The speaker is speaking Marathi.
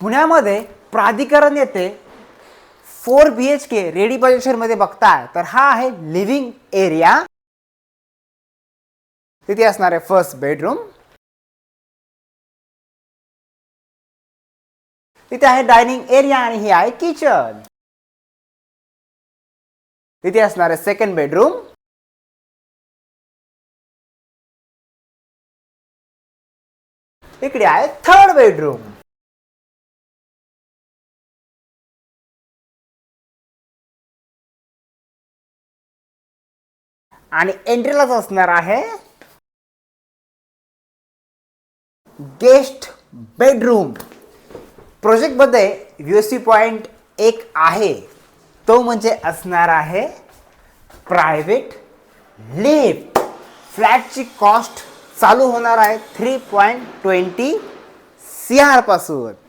पुण्यामध्ये प्राधिकरण येते 4 BHK रेडी बजेटमध्ये बघताय तर हा आहे लिव्हिंग एरिया. तिथे असणार आहे फर्स्ट बेडरूम. तिथे आहे डायनिंग एरिया आणि ही आहे किचन. तिथे असणार आहे सेकंड बेडरूम. इकडे आहे थर्ड बेडरूम. आणि एंट्रीलाच असणार आहे गेस्ट बेडरूम. प्रोजेक्टमध्ये USP पॉइंट एक आहे, तो म्हणजे असणार आहे प्रायव्हेट लिफ्ट. फ्लॅटची कॉस्ट चालू होणार आहे 3.20 CR पासून.